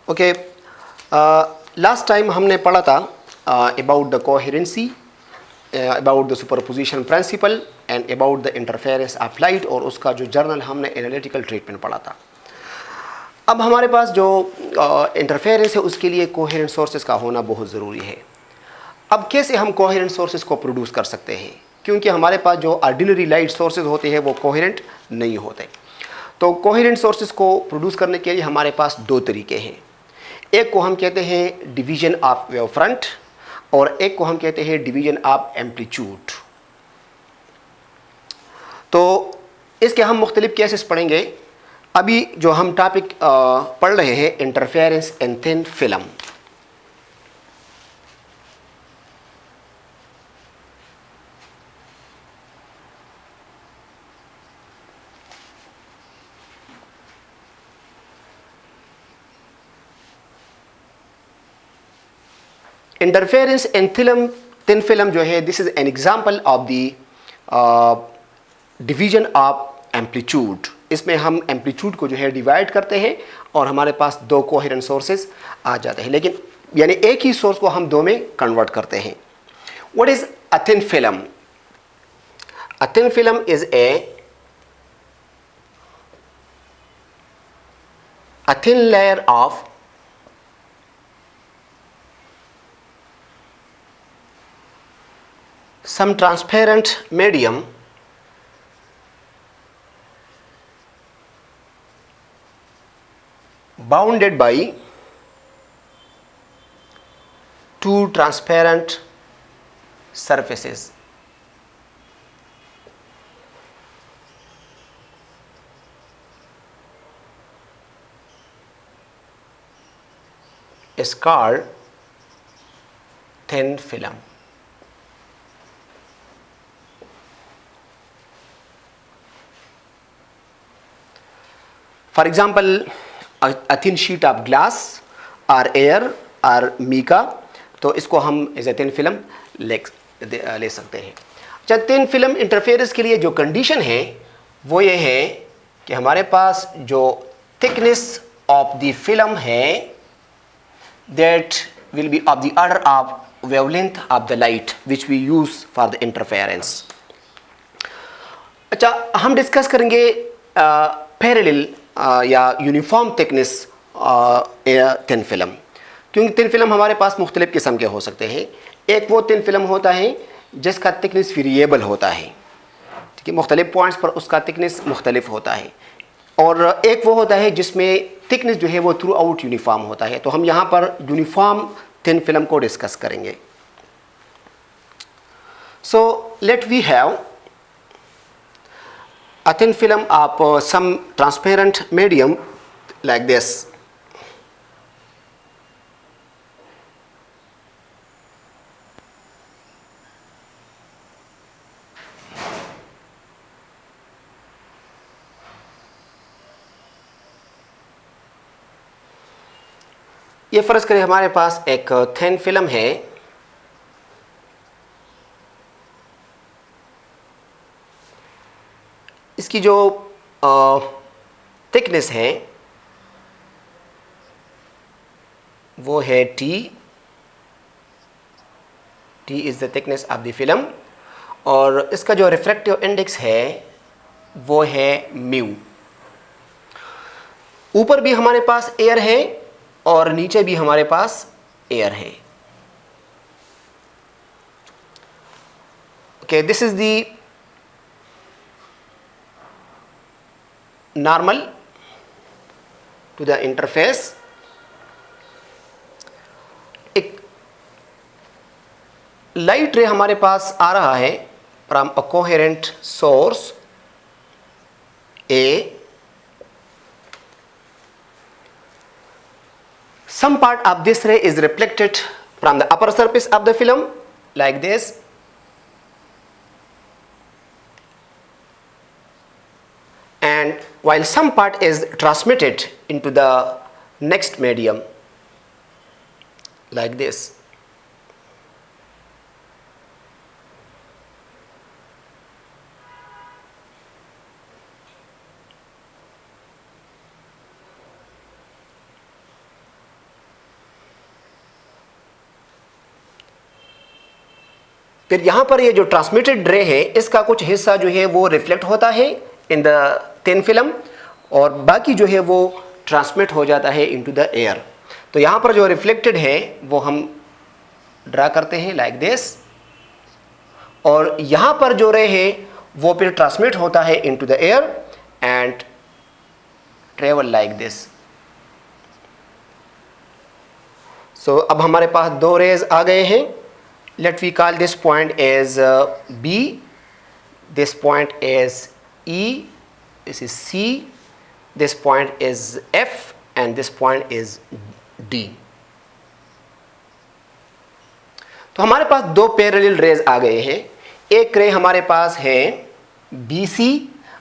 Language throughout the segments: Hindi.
ओके, लास्ट टाइम हमने पढ़ा था about the coherency, about the superposition principle and about the interference of light, और उसका जो जर्नल हमने एनालिटिकल ट्रीटमेंट पढ़ा था। अब हमारे पास जो इंटरफेरेंस है उसके लिए कोहेरेंट सोर्सेज का होना बहुत ज़रूरी है। अब कैसे हम कोहेरेंट सोर्सेज को प्रोड्यूस कर सकते हैं, क्योंकि हमारे पास जो ऑर्डिनरी लाइट सोर्सेज होते हैं वो कोहेरेंट नहीं होते। तो कोहेरेंट सोर्सेज को प्रोड्यूस करने के लिए हमारे पास दो तरीके हैं। एक को हम कहते हैं डिवीजन ऑफ वेव फ्रंट, और एक को हम कहते हैं डिवीजन ऑफ एम्पलीट्यूड। तो इसके हम मुख्तलिफ केसेस पढ़ेंगे। अभी जो हम टॉपिक पढ़ रहे हैं, इंटरफेरेंस इन थिन फिल्म। इंटरफेरेंस इन थिन फिल्म जो है, this is an example of the division of amplitude. इसमें हम एम्पलीट्यूड को जो है डिवाइड करते हैं और हमारे पास दो कोहेरेंट सोर्सेज आ जाते हैं, लेकिन यानी एक ही सोर्स को हम दो में कन्वर्ट करते हैं। What is a thin film? A thin film is a thin layer of some transparent medium bounded by two transparent surfaces. Is called thin film. For example, a thin sheet of glass or air or mica, तो इसको हम एज ए थिन फिल्म ले सकते हैं। अच्छा, थिन फिल्म इंटरफेरेंस के लिए जो कंडीशन है वो ये है कि हमारे पास जो थिकनेस ऑफ द फिल्म है that will be of the order of wavelength of the light which we use for the interference. अच्छा, हम डिस्कस करेंगे पैरेलल या यूनिफॉर्म थिकनेस थिन फिल्म, क्योंकि थिन फिल्म हमारे पास मुख्तलिफ किस्म के हो सकते हैं। एक वो थिन फिल्म होता है जिसका थिकनेस वेरिएबल होता है, ठीक है, मुख्तलिफ पॉइंट्स पर उसका थिकनेस मुख्तलिफ होता है, और एक वो होता है जिसमें थिकनेस जो है वो थ्रू आउट यूनिफॉर्म होता है। तो हम यहाँ पर यूनिफॉर्म थिन फिल्म को डिस्कस करेंगे। So let we have a thin film of some transparent medium like this. ये फर्ज करें हमारे पास एक थिन फिल्म है, इसकी जो थिकनेस है वो है T is the thickness of the film, और इसका जो रिफ्रैक्टिव इंडेक्स है वो है म्यू। ऊपर भी हमारे पास एयर है और नीचे भी हमारे पास एयर है। Okay, this is the normal to the interface. एक लाइट रे हमारे पास आ रहा है from a coherent source A. Some part of this ray is reflected from the upper surface of the film like this, and while some part is transmitted into the next medium like this. फिर यहाँ पर ये जो ट्रांसमिटेड रे है इसका कुछ हिस्सा जो है वो रिफ्लेक्ट होता है इन द थिन फिल्म और बाकी जो है वो ट्रांसमिट हो जाता है इनटू द एयर। तो यहाँ पर जो रिफ्लेक्टेड है वो हम ड्रा करते हैं लाइक दिस, और यहाँ पर जो रे है वो फिर ट्रांसमिट होता है into the air and travel like this. So अब हमारे पास दो रेज आ गए हैं। Let we call this point as B, this point as E, this is C, this point is F and this point is D। तो हमारे पास दो पैरेलल रेज आ गए हैं। एक रे हमारे पास है BC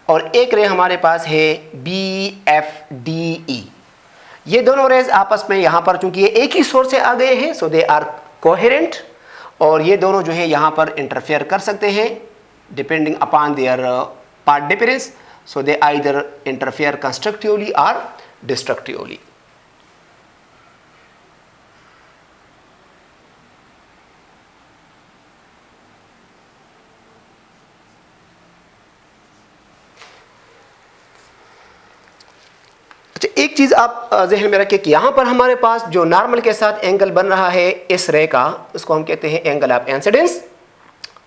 और एक रे हमारे पास है BFDE। ये दोनों रेज आपस में यहाँ पर चूंकि ये एक ही सोर्स से आ गए हैं सो दे आर कोहेरेंट, और ये दोनों जो है यहाँ पर इंटरफेयर कर सकते हैं depending upon their path difference. So they either interfere constructively और डिस्ट्रक्टिवली। एक चीज आप जहन में रखें कि यहां पर हमारे पास जो नॉर्मल के साथ एंगल बन रहा है इस रे का, उसको हम कहते हैं एंगल ऑफ इंसिडेंस,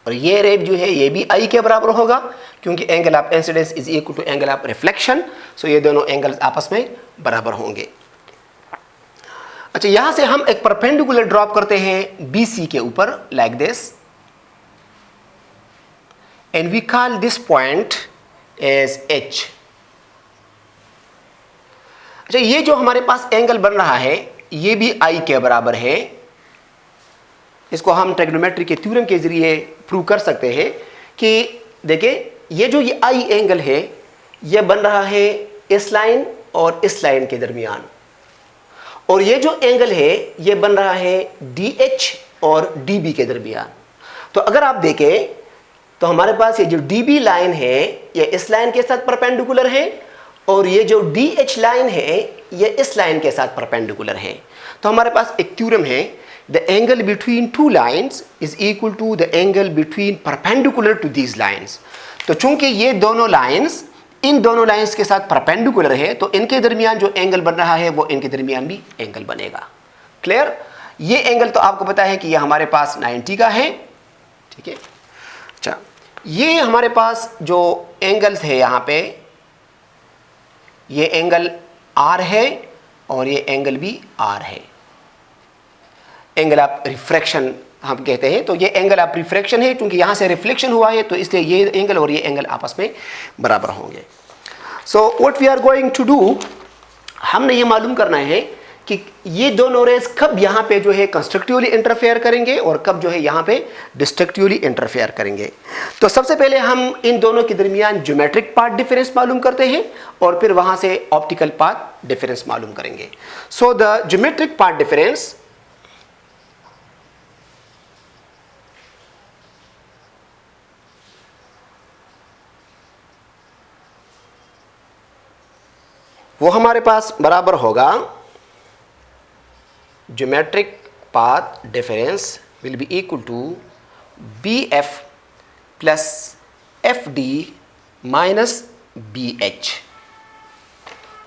और ये रे जो है ये भी आई के बराबर होगा क्योंकि angle of incidence is equal to angle of reflection. So ये दोनों एंगल्स आपस में बराबर होंगे। अच्छा, यहां से हम एक परपेंडिकुलर ड्रॉप करते हैं BC के ऊपर like this, and we call this point as H। अच्छा, ये जो हमारे पास एंगल बन रहा है ये भी आई के बराबर है। इसको हम ट्रिग्नोमेट्री के थ्योरम के जरिए प्रूव कर सकते हैं कि देखिए ये जो ये आई एंगल है ये बन रहा है इस लाइन और इस लाइन के दरमियान, और ये जो एंगल है ये बन रहा है DH और DB के दरमियान। तो अगर आप देखें तो हमारे पास ये जो DB लाइन है ये इस लाइन के साथ परपेंडिकुलर है, और ये जो DH लाइन है ये इस लाइन के साथ परपेंडिकुलर है। तो हमारे पास एक थ्योरम है, the angle between two lines is equal to the angle between perpendicular to these lines. तो चूंकि ये दोनों लाइंस इन दोनों लाइंस के साथ परपेंडिकुलर है तो इनके दरमियान जो एंगल बन रहा है वो इनके दरमियान भी एंगल बनेगा। क्लियर? ये एंगल तो आपको पता है कि ये हमारे पास 90 का है, ठीक है। अच्छा, ये हमारे पास जो एंगल्स है यहाँ पे, ये एंगल R है और ये एंगल भी R है। एंगल ऑफ रिफ्रैक्शन हम कहते हैं। तो ये एंगल ऑफ रिफ्रैक्शन है क्योंकि यहाँ से रिफ्लेक्शन हुआ है तो इसलिए ये एंगल और ये एंगल आपस में बराबर होंगे। So what we are going to do, हमने ये मालूम करना है कि ये दोनों रेज कब यहाँ पे जो है कंस्ट्रक्टिवली इंटरफेयर करेंगे और कब जो है यहाँ पे डिस्ट्रक्टिवली इंटरफेयर करेंगे। तो सबसे पहले हम इन दोनों के दरमियान ज्योमेट्रिक पाथ डिफरेंस मालूम करते हैं और फिर वहाँ से ऑप्टिकल पाथ डिफरेंस मालूम करेंगे। So the geometric path difference वो हमारे पास बराबर होगा, geometric path difference will be equal to BF plus FD minus BH।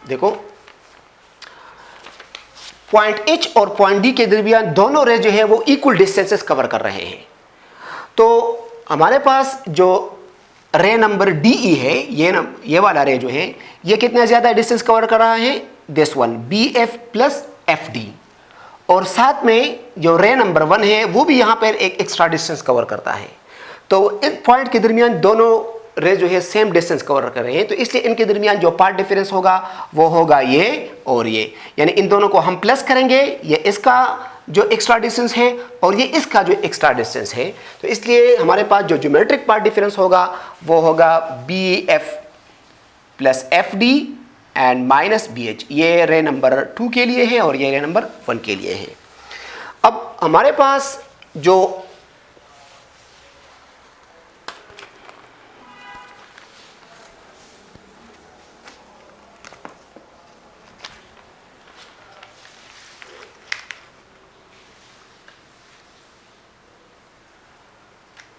देखो पॉइंट H और पॉइंट D के दरमियान दोनों रे जो है वो इक्वल डिस्टेंसेस कवर कर रहे हैं। तो हमारे पास जो रे नंबर DE है, ये वाला रे जो है ये कितना ज़्यादा डिस्टेंस कवर कर रहा है, this one BF plus FD, और साथ में जो रे नंबर 1 है वो भी यहाँ पर एक एक्स्ट्रा डिस्टेंस कवर करता है। तो इस पॉइंट के दरमियान दोनों रे जो है सेम डिस्टेंस कवर कर रहे हैं, तो इसलिए इनके दरमियान जो पार्ट डिफरेंस होगा वो होगा ये और ये, यानी इन दोनों को हम प्लस करेंगे, ये इसका जो एक्स्ट्रा डिस्टेंस है और ये इसका जो एक्स्ट्रा डिस्टेंस है। तो इसलिए हमारे पास जो ज्योमेट्रिक पार्ट डिफरेंस होगा वो होगा BF plus FD and minus BH। ये रे नंबर 2 के लिए है और ये रे नंबर 1 के लिए है। अब हमारे पास जो